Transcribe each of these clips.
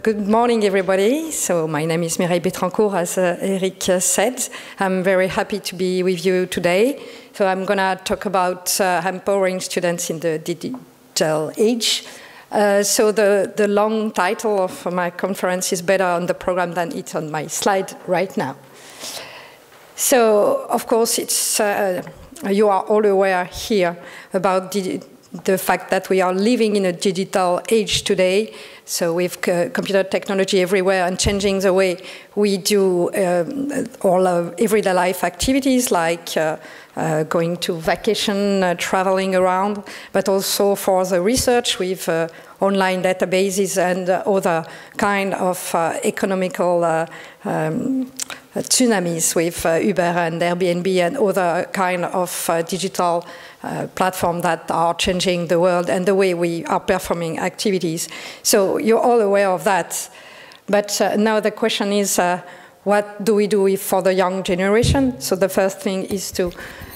Good morning, everybody. So my name is Mireille Bétrancourt, as Eric said. I'm very happy to be with you today. So I'm going to talk about empowering students in the digital age. So the long title of my conference is better on the program than it's on my slide right now. So, of course, it's, you are all aware here about the fact that we are living in a digital age today. So with computer technology everywhere and changing the way we do all of everyday life activities like going to vacation, traveling around, but also for the research with online databases and other kind of economical tsunamis with Uber and Airbnb and other kind of digital platforms that are changing the world and the way we are performing activities. So you're all aware of that. But now the question is, what do we do for the young generation? So the first thing is to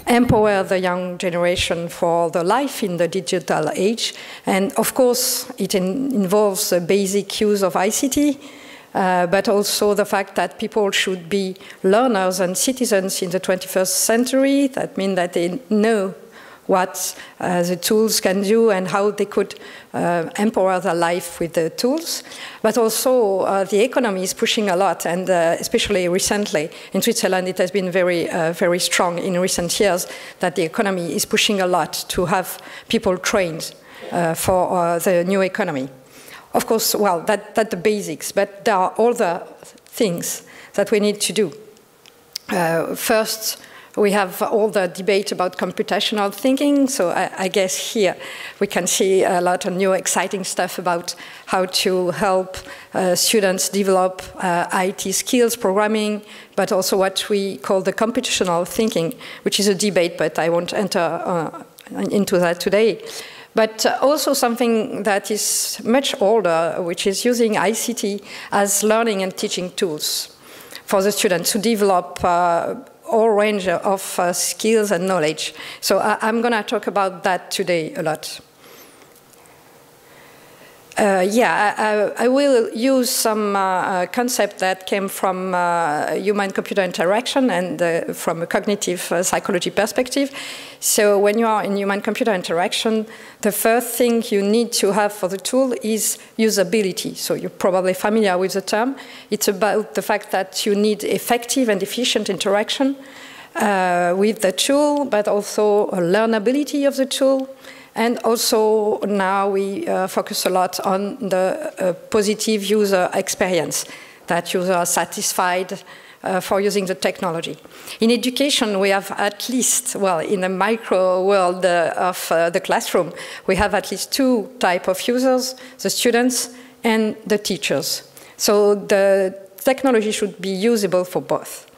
empower the young generation for the life in the digital age. And of course, it involves the basic use of ICT, but also the fact that people should be learners and citizens in the 21st century. That means that they know what the tools can do and how they could empower their life with the tools. But also the economy is pushing a lot, and especially recently in Switzerland it has been very strong in recent years that the economy is pushing a lot to have people trained for the new economy. Of course, well, that's the basics, but there are other things that we need to do. First, we have all the debate about computational thinking, so I guess here we can see a lot of new exciting stuff about how to help students develop IT skills, programming, but also what we call the computational thinking, which is a debate, but I won't enter into that today. But also something that is much older, which is using ICT as learning and teaching tools for the students to develop all range of skills and knowledge. So I'm going to talk about that today a lot. I will use some concept that came from human-computer interaction and from a cognitive psychology perspective. So when you are in human-computer interaction, the first thing you need to have for the tool is usability. So you're probably familiar with the term. It's about the fact that you need effective and efficient interaction with the tool, but also a learnability of the tool. And also now we focus a lot on the positive user experience, that users are satisfied for using the technology. In education, we have at least, well, in the micro world of the classroom, we have at least two types of users, the students and the teachers. So the technology should be usable for both.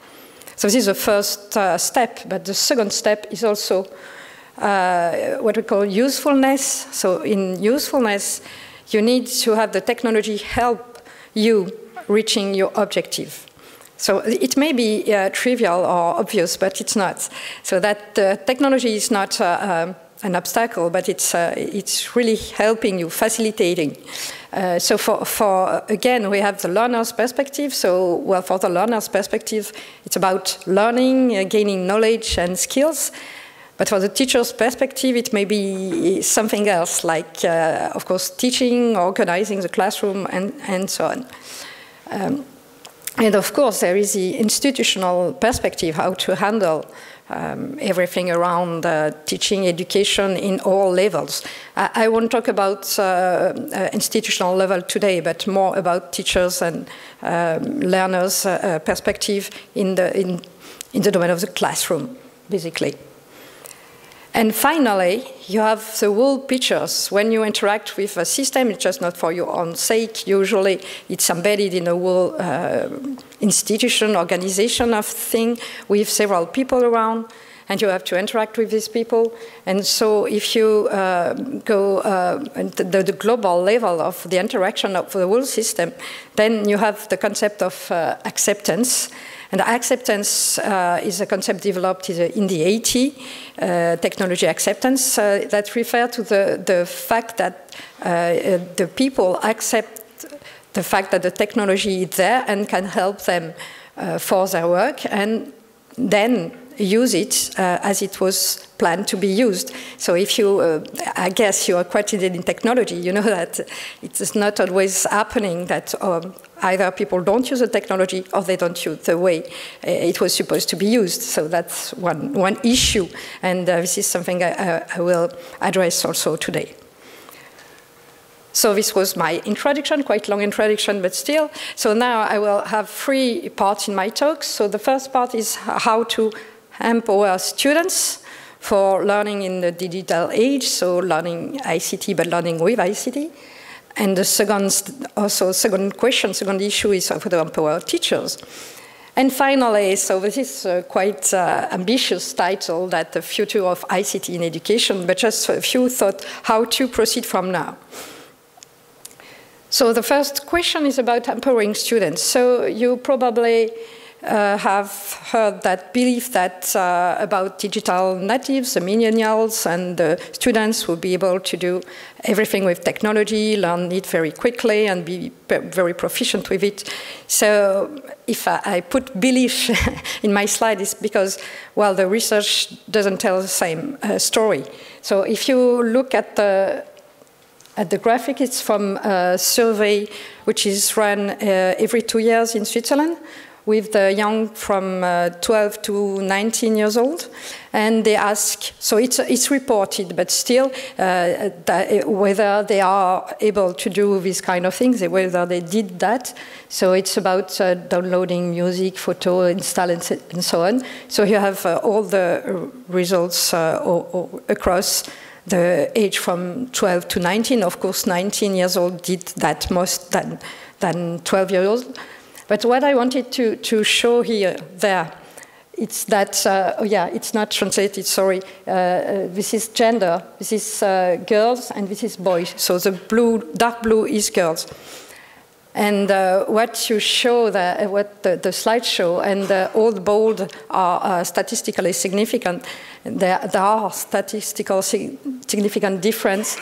So this is the first step, but the second step is also what we call usefulness. So in usefulness, you need to have the technology help you reaching your objective. So it may be trivial or obvious, but it's not. So that technology is not an obstacle, but it's really helping you, facilitating. So again, we have the learner's perspective. So, well, for the learner's perspective, it's about learning, gaining knowledge and skills. But for the teacher's perspective, it may be something else, like, of course, teaching, organizing the classroom, and so on. And of course, there is the institutional perspective, how to handle everything around teaching, education in all levels. I won't talk about institutional level today, but more about teachers and learners' perspective in the domain of the classroom, basically. And finally, you have the whole pictures. When you interact with a system, it's just not for your own sake. Usually, it's embedded in a whole institution, organization of thing with several people around, and you have to interact with these people. And so if you go at the global level of the interaction of the whole system, then you have the concept of acceptance. And acceptance is a concept developed in the 80s, technology acceptance, that refer to the fact that the people accept the fact that the technology is there and can help them for their work, and then use it as it was planned to be used. So if you, I guess you are quite interested in technology, you know that it is not always happening that either people don't use the technology or they don't use the way it was supposed to be used. So that's one issue, and this is something I will address also today. So this was my introduction, quite long introduction, but still. So now I will have 3 parts in my talk. So the first part is how to empower students for learning in the digital age, so learning ICT, but learning with ICT. And the second issue is how to empower teachers. And finally, so this is a quite ambitious title, that the future of ICT in education, but just a few thoughts how to proceed from now. So the first question is about empowering students. So you probably have heard that belief that about digital natives, the millennials, and the students will be able to do everything with technology, learn it very quickly, and be very proficient with it. So if I put belief in my slide, it's because, well, the research doesn't tell the same story. So if you look at the graphic, it's from a survey which is run every 2 years in Switzerland with the young from 12 to 19 years old. And they ask, so it's reported, but still, whether they are able to do these kind of things, whether they did that. So it's about downloading music, photo, install, and so on. So you have all the results across the age from 12 to 19. Of course, 19 years old did that most than 12 years old. But what I wanted to show there, it's that, it's not translated, sorry. This is gender, this is girls, and this is boys. So the dark blue is girls. And what you show, what the slides show, and all the bold are statistically significant. There are statistical significant difference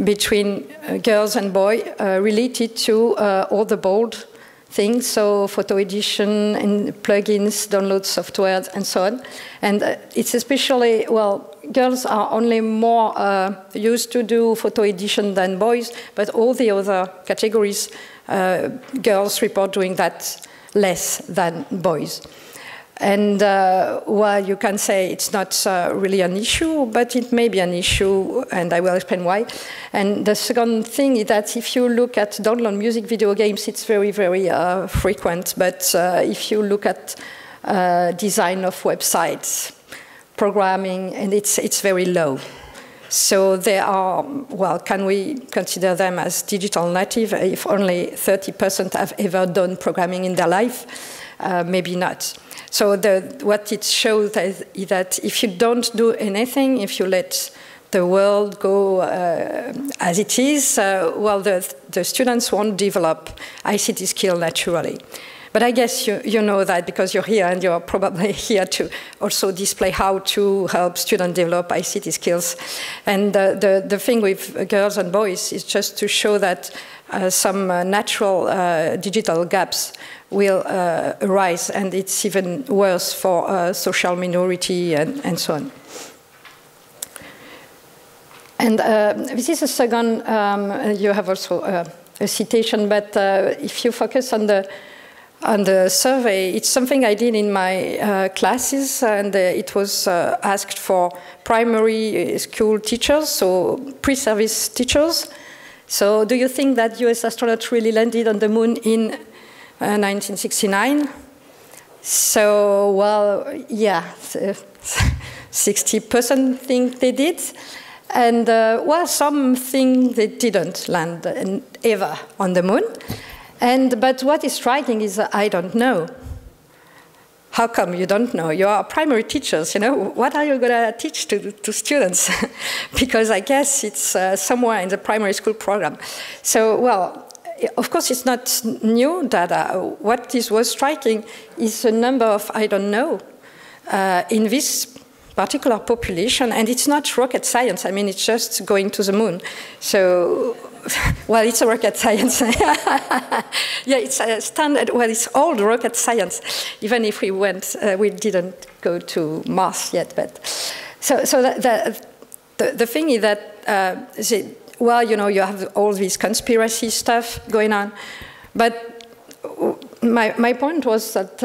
between girls and boys related to all the bold things, so photo edition and plugins, download software, and so on. And it's especially, well, girls are only more used to do photo edition than boys, but all the other categories, girls report doing that less than boys. And well, you can say it's not really an issue, but it may be an issue, and I will explain why. And the second thing is that if you look at download music, video games, it's very, very frequent. But if you look at design of websites, programming, and it's very low. So they are, well, can we consider them as digital native if only 30% have ever done programming in their life? Maybe not. So what it shows is that if you don't do anything, if you let the world go as it is, well, the students won't develop ICT skill naturally. But I guess you know that because you're here, and you're probably here to also display how to help students develop ICT skills. And the thing with girls and boys is just to show that some natural digital gaps will arise, and it's even worse for social minority and so on. And this is a second, you have also a citation, but if you focus on the survey, it's something I did in my classes, and it was asked for primary school teachers, so pre-service teachers. So do you think that US astronauts really landed on the moon in 1969? So, well, yeah, 60% think they did. And, well, some think they didn't land ever on the moon. But what is striking is I don't know. How come you don't know? You are primary teachers, you know. What are you going to teach to students? Because I guess it's somewhere in the primary school program. So, well, of course, it's not new data. What was striking is the number of I don't know in this particular population, and it's not rocket science. I mean, it's just going to the moon. So well, it's a rocket science. Yeah, it's a standard, well, it's old rocket science, even if we went, we didn't go to Mars yet. But so the thing is that, well, you know, you have all this conspiracy stuff going on, but my point was that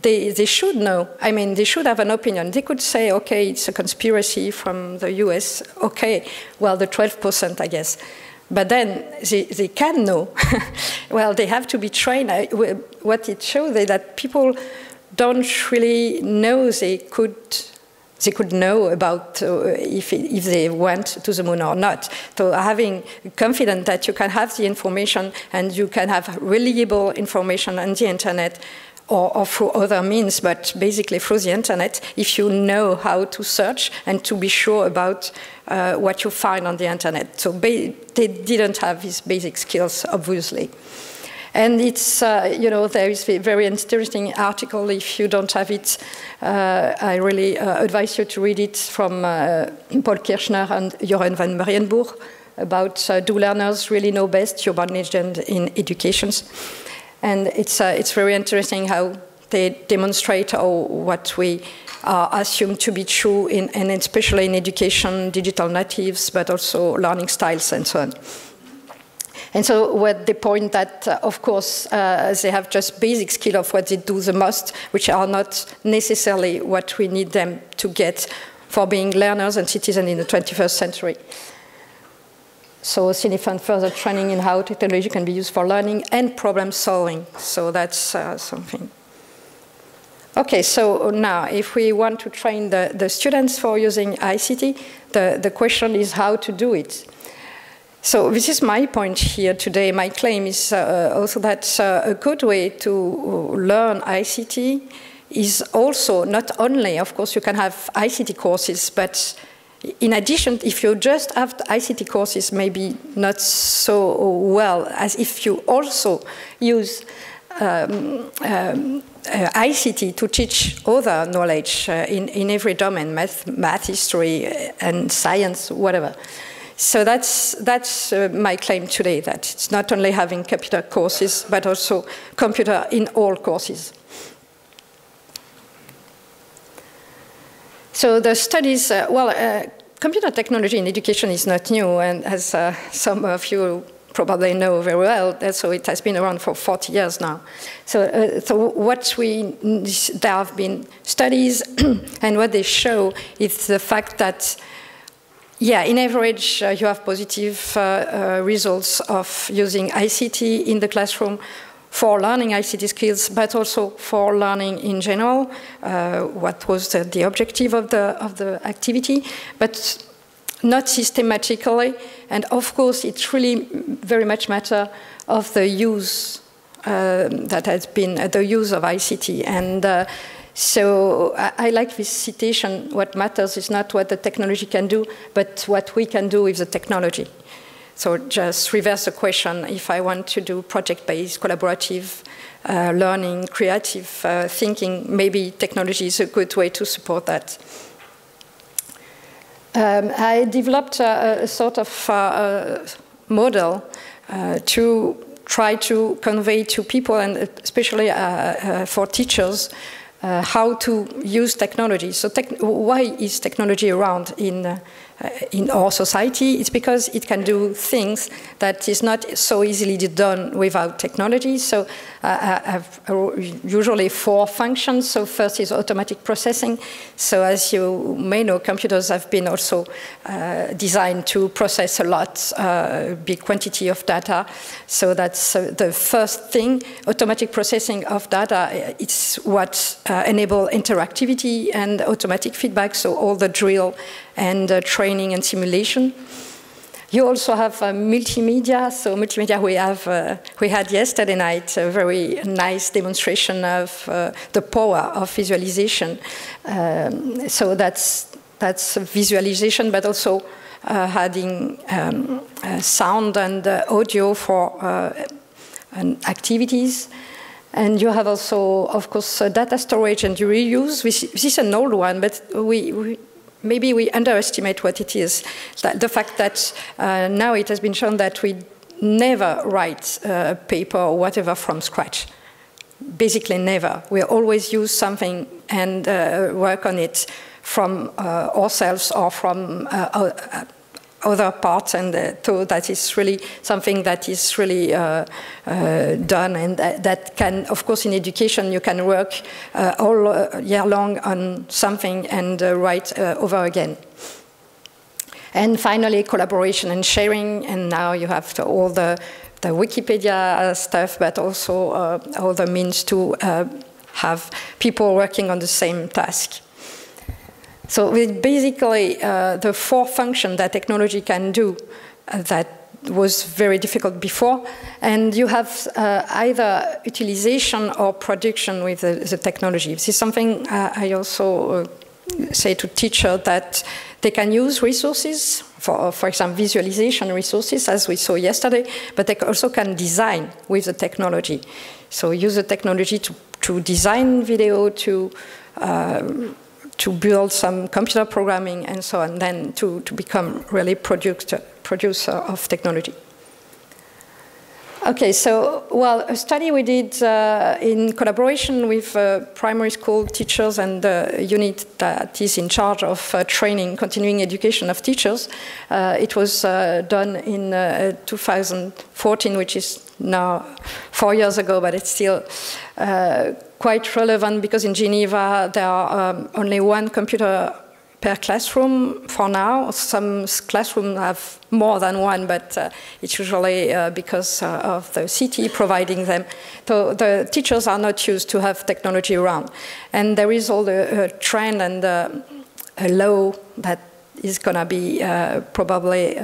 they should know. I mean, they should have an opinion. They could say, okay, it's a conspiracy from the US. Okay, well, the 12%, I guess. But then they can know. Well, they have to be trained. What it shows is that people don't really know they could know about if they went to the moon or not. So having confidence that you can have the information and you can have reliable information on the internet or through other means, but basically through the internet, if you know how to search and to be sure about what you find on the internet. So they didn't have these basic skills, obviously. And it's, you know, there is a very interesting article. If you don't have it, I really advise you to read it from Paul Kirchner and Joren van Marienburg about do learners really know best urban legend in educations. And it's very interesting how they demonstrate what we assume to be true, and especially in education, digital natives, but also learning styles and so on. And so what they point that, of course, they have just basic skill of what they do the most, which are not necessarily what we need them to get for being learners and citizens in the 21st century. So significant further training in how technology can be used for learning and problem solving. So that's something. Okay, so now if we want to train the students for using ICT, the question is how to do it. So this is my point here today. My claim is also that a good way to learn ICT is also not only, of course, you can have ICT courses, but in addition, if you just have ICT courses, maybe not so well as if you also use ICT to teach other knowledge in every domain, math, history, and science, whatever. So that's my claim today, that it's not only having computer courses, but also computer in all courses. So the studies, computer technology in education is not new, and as some of you probably know very well, so it has been around for 40 years now. So, there have been studies, and what they show is the fact that, yeah, in average, you have positive results of using ICT in the classroom for learning ICT skills, but also for learning in general. What was the objective of the activity, but not systematically. And of course, it's really very much matter of the use that has been the use of ICT. And so I like this citation. What matters is not what the technology can do, but what we can do with the technology. So just reverse the question. If I want to do project-based, collaborative learning, creative thinking, maybe technology is a good way to support that. I developed a sort of model to try to convey to people, and especially for teachers, how to use technology. So why is technology around in our society? It's because it can do things that is not so easily done without technology. So I have usually 4 functions. So first is automatic processing. So as you may know, computers have been also designed to process a lot, big quantity of data. So that's the first thing. Automatic processing of data, it's what enable interactivity and automatic feedback. So all the drill and training and simulation. You also have multimedia. So multimedia, we had yesterday night a very nice demonstration of the power of visualization. So that's visualization, but also adding sound and audio for activities. And you have also, of course, data storage and reuse. This is an old one, but maybe we underestimate what it is. The fact that now it has been shown that we never write a paper or whatever from scratch. Basically never. We always use something and work on it from ourselves or from other parts, and so that is really something that is really done, and that can, of course, in education you can work all year long on something and write over again. And finally, collaboration and sharing, and now you have all the Wikipedia stuff, but also other means to have people working on the same task. So basically, the 4 functions that technology can do that was very difficult before, and you have either utilization or production with the technology. This is something I also say to teachers, that they can use resources, for example, visualization resources, as we saw yesterday, but they also can design with the technology. So use the technology to design video, to build some computer programming and so on, then to become really producer of technology. Okay, so, well, a study we did in collaboration with primary school teachers and the unit that is in charge of training, continuing education of teachers. It was done in 2014, which is now 4 years ago, but it's still quite relevant because in Geneva there are only 1 computer per classroom for now. Some classrooms have more than 1, but it's usually because of the city providing them. So the teachers are not used to have technology around. And there is all the trend and a law that is going to be probably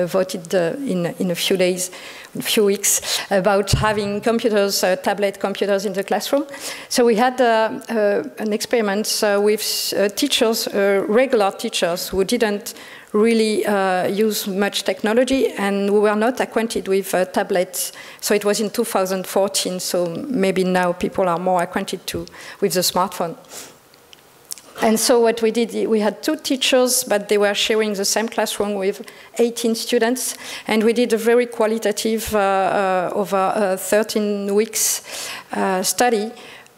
voted in a few days, a few weeks, about having computers, tablet computers in the classroom. So we had an experiment with teachers, regular teachers, who didn't really use much technology, and we were not acquainted with tablets. So it was in 2014, so maybe now people are more acquainted with the smartphone. And so what we did, we had 2 teachers, but they were sharing the same classroom with 18 students. And we did a very qualitative, over 13 weeks study,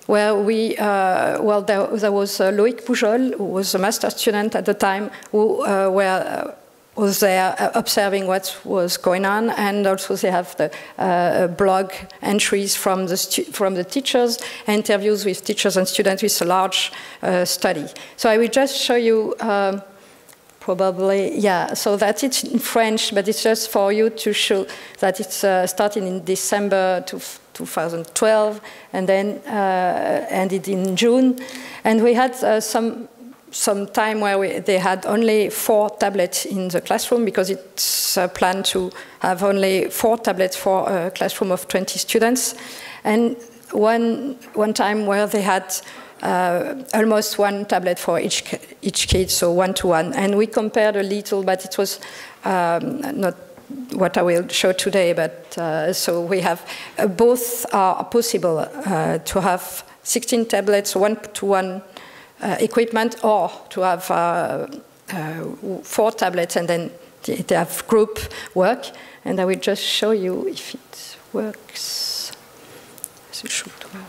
where we, well, there was Loïc Poujol, who was a master student at the time, who was there observing what was going on, and also they have the blog entries from the teachers, interviews with teachers and students with a large study. So I will just show you probably, yeah, so that it's in French, but it's just for you to show that it's starting in December 2012 and then ended in June. And we had some time where they had only 4 tablets in the classroom, because it's planned to have only 4 tablets for a classroom of 20 students. And one time where they had almost 1 tablet for each kid, so 1-to-1. And we compared a little, but it was not what I will show today. But so we have both are possible to have 16 tablets, 1-to-1 equipment, or to have 4 tablets and then they have group work. And I will just show you if it works as it should work.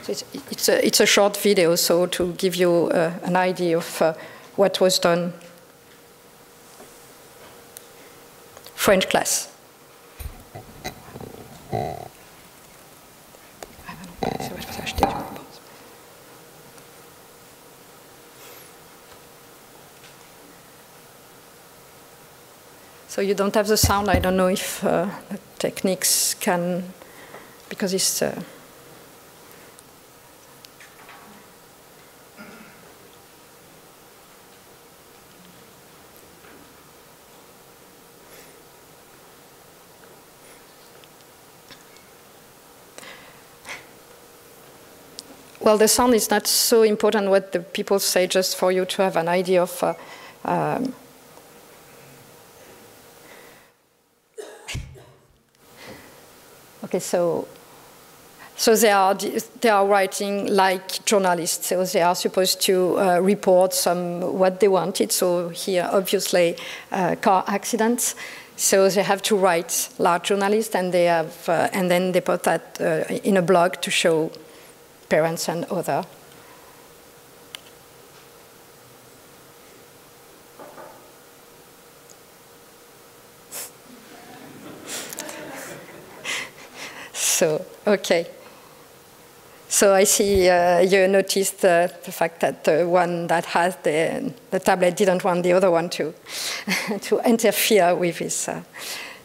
So it's a short video, so to give you an idea of what was done. French class. So you don't have the sound. I don't know if the techniques can, because it's well, the sound is not so important what the people say, just for you to have an idea of okay, so So they are writing like journalists. So they are supposed to report what they wanted. So here, obviously, car accidents. So they have to write like journalists, and they have, and then they put that in a blog to show parents and others. So, okay. So I see you noticed the fact that the one that has the tablet didn't want the other one to, to interfere with his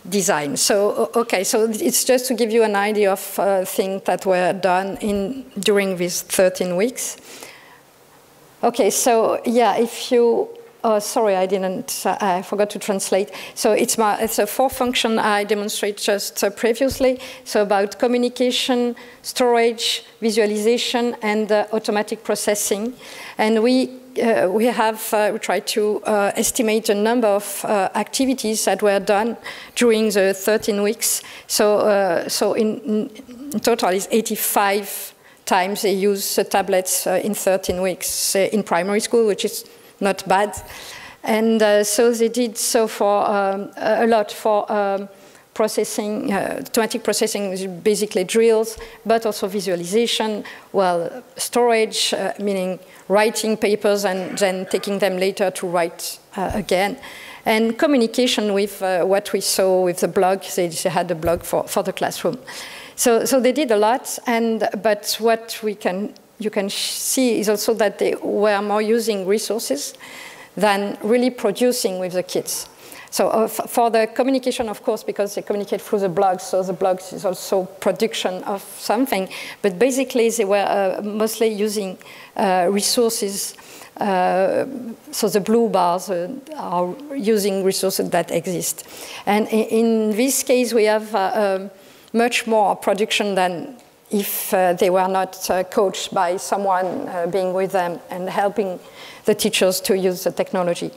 design. So, okay, so it's just to give you an idea of things that were done during these 13 weeks. Okay, so yeah, if you, oh, sorry, I forgot to translate. So it's a 4 function I demonstrated just previously. So about communication, storage, visualization, and automatic processing. And we tried to estimate the number of activities that were done during the 13 weeks. So in total, it's 85 times they use tablets in 13 weeks in primary school, which is not bad. And so they did so for a lot for processing, automatic processing is basically drills, but also visualization, well, storage, meaning writing papers and then taking them later to write again. And communication with what we saw with the blog, they had a blog for the classroom. So they did a lot, but what you can see is also that they were more using resources than really producing with the kids. So for the communication, of course, because they communicate through the blogs, so the blogs is also production of something, but basically they were mostly using resources. So the blue bars are using resources that exist. And in this case, we have much more production than if they were not coached by someone being with them and helping the teachers to use the technology.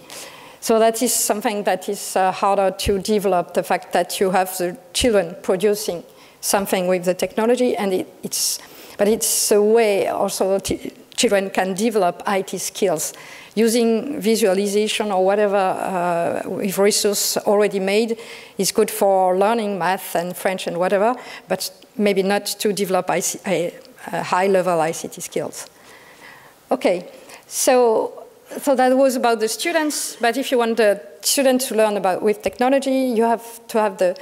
So that is something that is harder to develop, the fact that you have the children producing something with the technology, and but it's a way also children can develop IT skills. Using visualization or whatever with resource already made is good for learning math and French and whatever, but maybe not to develop high-level ICT skills. Okay, so that was about the students, but if you want the students to learn with technology, you have to have the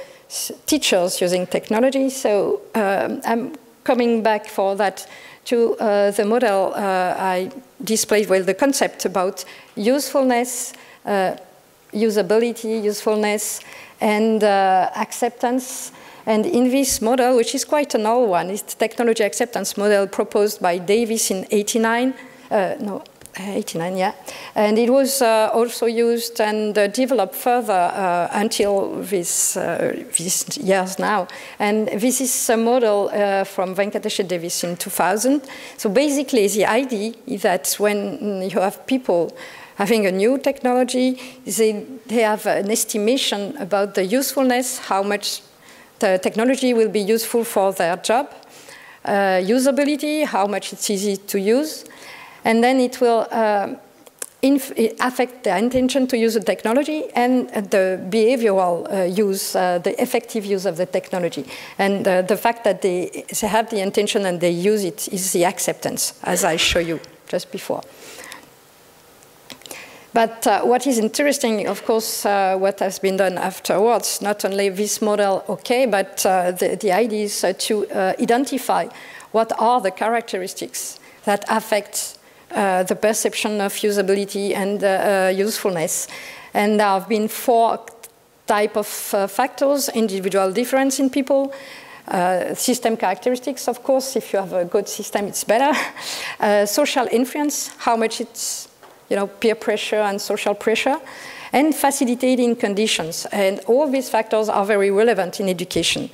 teachers using technology. So I'm coming back for that to the model I displayed with the concept about usefulness, usability, usefulness, and acceptance. And in this model, which is quite an old one, it's the technology acceptance model proposed by Davis in 89, yeah. And it was also used and developed further until these years now. And this is a model from Venkatesh Davis in 2000. So basically, the idea is that when you have people having a new technology, they have an estimation about the usefulness, how much the technology will be useful for their job, usability, how much it's easy to use, and then it will affect the intention to use the technology and the behavioral use, the effective use of the technology. And the fact that they have the intention and they use it is the acceptance, as I showed you just before. But what is interesting, of course, what has been done afterwards, not only this model, okay, but the idea is to identify what are the characteristics that affect the perception of usability and usefulness. And there have been 4 types of factors: individual difference in people, system characteristics, of course, if you have a good system, it's better, social influence, how much it's, peer pressure and social pressure, and facilitating conditions. And all these factors are very relevant in education.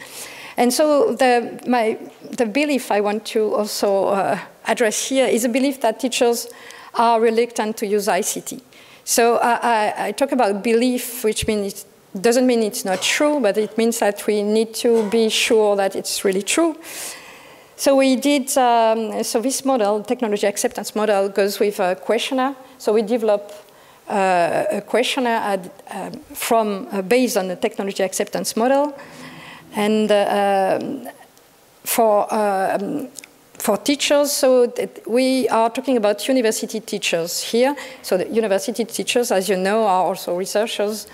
And so the belief I want to also address here is a belief that teachers are reluctant to use ICT. So I talk about belief, which means it doesn't mean it's not true, but it means that we need to be sure that it's really true. So we did, so this model, technology acceptance model, goes with a questionnaire. So we develop a questionnaire based on the technology acceptance model. And for teachers, so we are talking about university teachers here. So the university teachers, as you know, are also researchers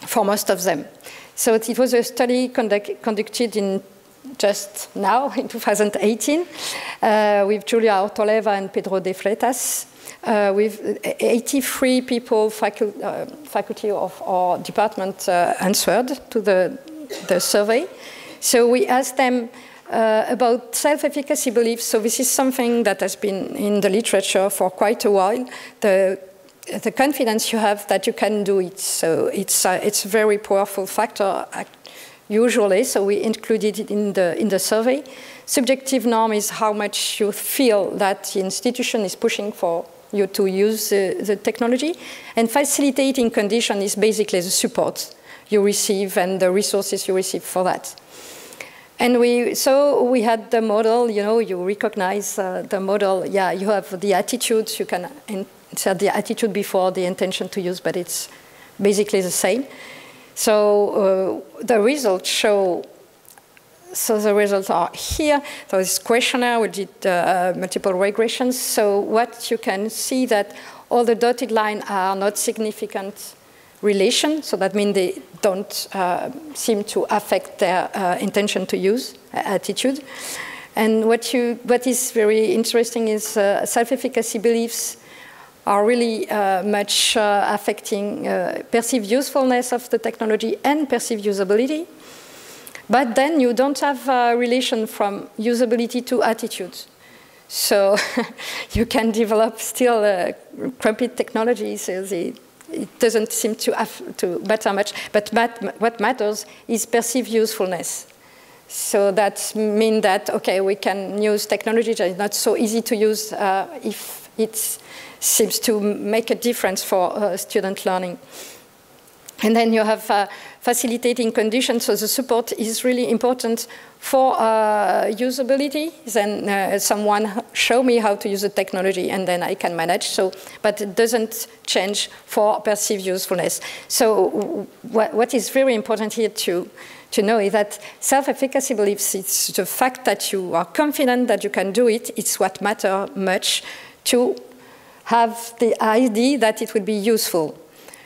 for most of them. So it was a study conducted in just now, in 2018, with Julia Ortoleva and Pedro de Freitas, with 83 people, faculty of our department answered to the survey. So we asked them about self-efficacy beliefs. So this is something that has been in the literature for quite a while. The confidence you have that you can do it. So it's a very powerful factor, usually. So we included it in the survey. Subjective norm is how much you feel that the institution is pushing for you to use the technology. And facilitating condition is basically the support you receive and the resources you receive for that. And so we had the model, you know, you recognize the model. Yeah, you have the attitudes, you can insert the attitude before the intention to use, but it's basically the same. So the results show, so the results are here. So this questionnaire, we did multiple regressions. So what you can see that all the dotted lines are not significant relation, so that means they don't seem to affect their intention to use, attitude. And what is very interesting is self-efficacy beliefs are really much affecting perceived usefulness of the technology and perceived usability. But then you don't have a relation from usability to attitude. So you can develop still crappy technology, so it doesn't seem to matter much. But what matters is perceived usefulness. So that means that, okay, we can use technology that is not so easy to use if it seems to make a difference for student learning. And then you have facilitating conditions, so the support is really important for usability. Then someone show me how to use the technology and then I can manage. So, but it doesn't change for perceived usefulness. So what is very important here to know is that self-efficacy beliefs, it's the fact that you are confident that you can do it, it's what matters much to have the idea that it will be useful.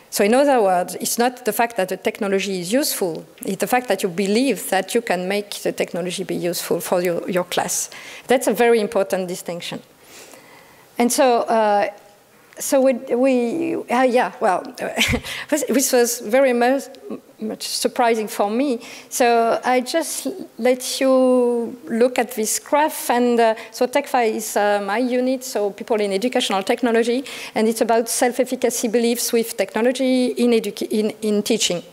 So in other words, it's not the fact that the technology is useful, it's the fact that you believe that you can make the technology be useful for your class. That's a very important distinction. And so, this was very much surprising for me. So I just let you look at this graph. And so TECFA is my unit, so people in educational technology. And it's about self-efficacy beliefs with technology in teaching.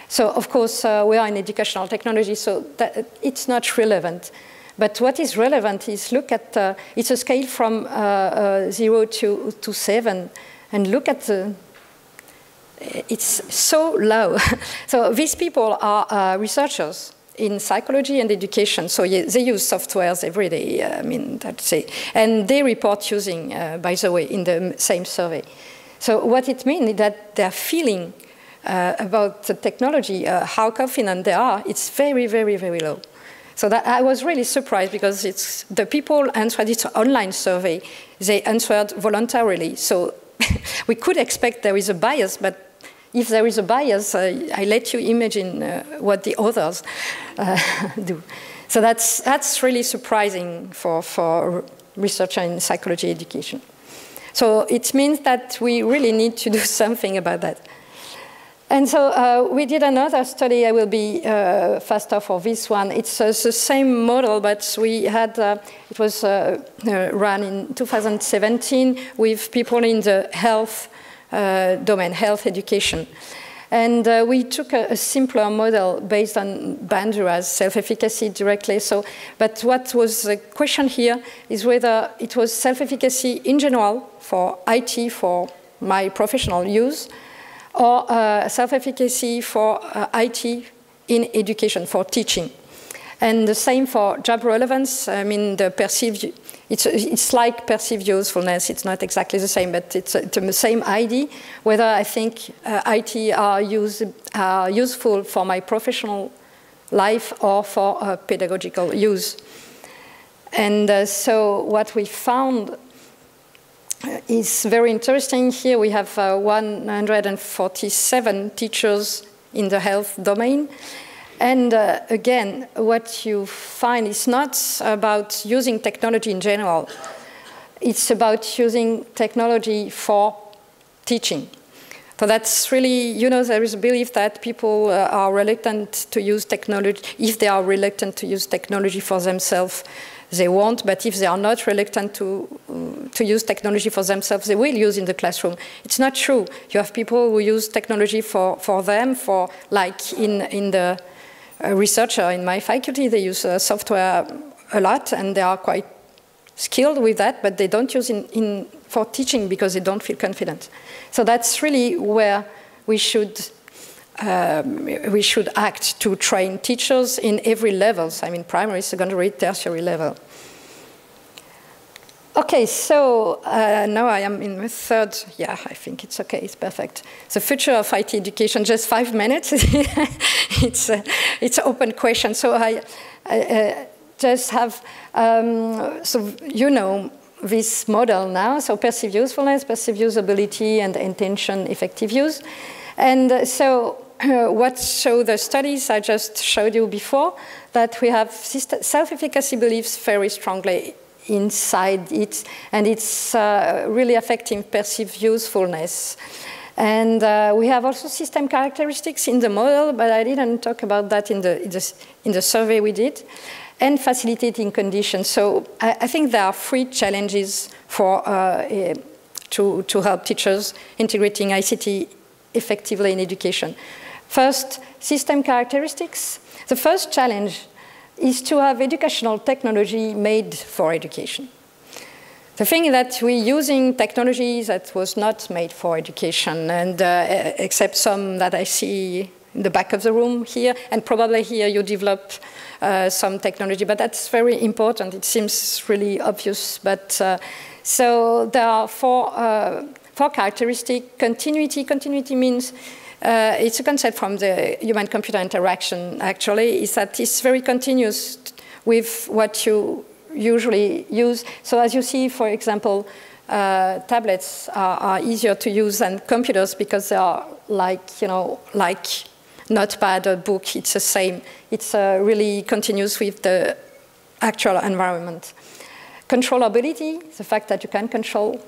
So of course, we are in educational technology, so that it's not relevant. But what is relevant is look at, it's a scale from 0 to 7, and look at it's so low. So these people are researchers in psychology and education, so they use softwares every day, I mean, that's it. And they report using, by the way, in the same survey. So what it means is that their feeling about the technology, how confident they are, it's very, very, very low. So that I was really surprised because it's the people answered this online survey, they answered voluntarily. So we could expect there is a bias, but if there is a bias, I let you imagine what the others do. So that's really surprising for researcher in psychology education. So it means that we really need to do something about that. And so we did another study. I will be faster for this one. It's the same model, but we had, it was run in 2017 with people in the health domain, health education. And we took a simpler model based on Bandura's self-efficacy directly. So, but what was the question here is whether it was self-efficacy in general for IT, for my professional use, or self-efficacy for IT in education, for teaching. And the same for job relevance. I mean, the perceived, it's like perceived usefulness. It's not exactly the same, but it's the same idea, whether I think IT are useful for my professional life or for pedagogical use. And so what we found is very interesting. Here we have 147 teachers in the health domain. And again, what you find is not about using technology in general. It's about using technology for teaching. So that's really, you know, there is a belief that people are reluctant to use technology. If they are reluctant to use technology for themselves, they won't. But if they are not reluctant to use technology for themselves, they will use in the classroom. It's not true. You have people who use technology for them, for like in the researcher in my faculty, they use software a lot, and they are quite skilled with that, but they don't use for teaching because they don't feel confident. So that's really where we should act to train teachers in every levels. I mean, primary, secondary, tertiary level. Okay, so now I am in the third. Yeah, I think it's okay. It's perfect. The future of IT education. Just 5 minutes. It's an open question. So I just have. So you know this model now. So perceived usefulness, perceived usability, and intention effective use. And so what show the studies I just showed you before, that we have self-efficacy beliefs very strongly inside it, and it's really affecting perceived usefulness. And we have also system characteristics in the model, but I didn't talk about that in the survey we did, and facilitating conditions. So I think there are 3 challenges for to help teachers integrating ICT effectively in education. First, system characteristics. The first challenge is to have educational technology made for education. The thing is that we're using technology that was not made for education, and except some that I see in the back of the room here, and probably here you develop some technology, but that's very important. It seems really obvious, but so there are 4 characteristics. Continuity. Continuity means it's a concept from the human-computer interaction, actually, is that it's very continuous with what you usually use. So as you see, for example, tablets are easier to use than computers because they are like, you know, like Notepad or book. It's the same. It's really continuous with the actual environment. Controllability, the fact that you can control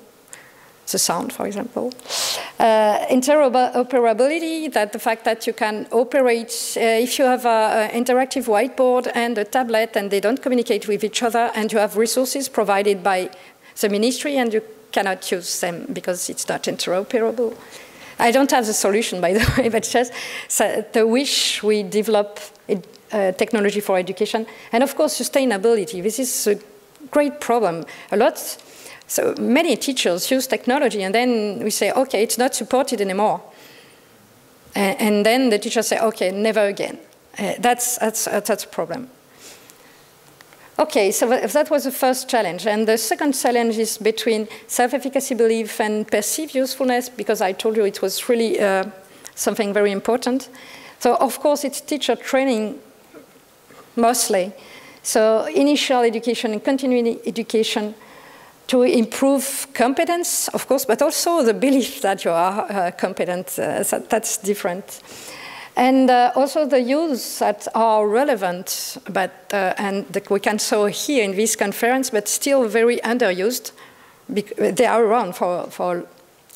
the sound, for example. Interoperability, that the fact that you can operate, if you have an interactive whiteboard and a tablet and they don't communicate with each other, and you have resources provided by the ministry and you cannot use them because it's not interoperable. I don't have the solution, by the way, but just the wish we develop technology for education. And of course, sustainability. This is a great problem. So many teachers use technology, and then we say, okay, it's not supported anymore. And then the teachers say, okay, never again. That's a problem. Okay, so that was the first challenge. And the second challenge is between self-efficacy belief and perceived usefulness, because I told you it was really something very important. So of course, it's teacher training mostly. So initial education and continuing education to improve competence, of course, but also the belief that you are competent, that's different. And also the use that are relevant, but and we can show here in this conference, but still very underused. They are around for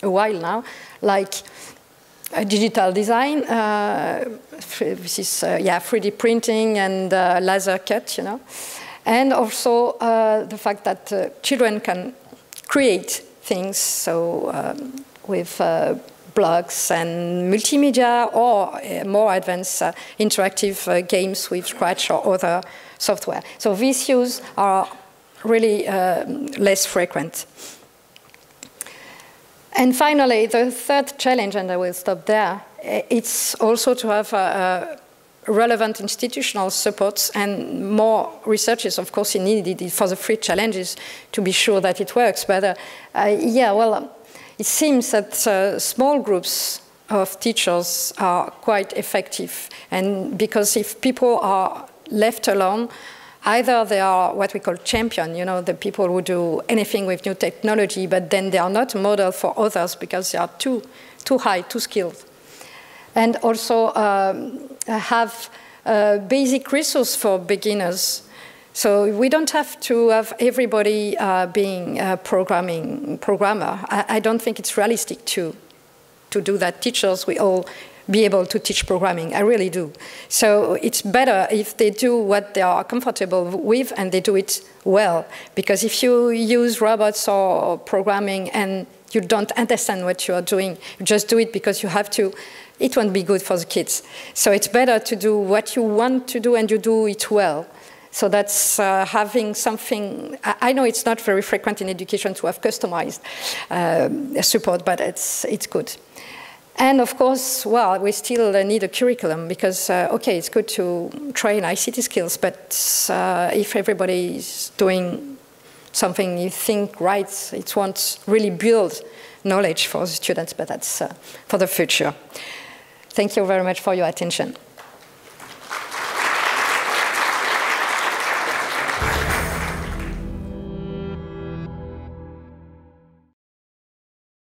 a while now, like digital design, this is 3D printing and laser cut, you know. And also the fact that children can create things, so with blogs and multimedia, or more advanced interactive games with Scratch or other software. So these use are really less frequent. And finally, the third challenge, and I will stop there, it's also to have relevant institutional supports, and more research is, of course, needed for the free challenges to be sure that it works. But yeah, well, it seems that small groups of teachers are quite effective. And because if people are left alone, either they are what we call champion, you know, the people who do anything with new technology, but then they are not a model for others because they are too high, too skilled. And also have basic resource for beginners. So we don't have to have everybody being a programmer. I don't think it's realistic to do that. Teachers, we all be able to teach programming. I really do. So it's better if they do what they are comfortable with and they do it well. Because if you use robots or programming and you don't understand what you are doing, you just do it because you have to, it won't be good for the kids. So it's better to do what you want to do and you do it well. So that's having something, I know it's not very frequent in education to have customized support, but it's good. And of course, well, we still need a curriculum because, okay, it's good to train ICT skills, but if everybody is doing something you think right, it won't really build knowledge for the students, but that's for the future. Thank you very much for your attention.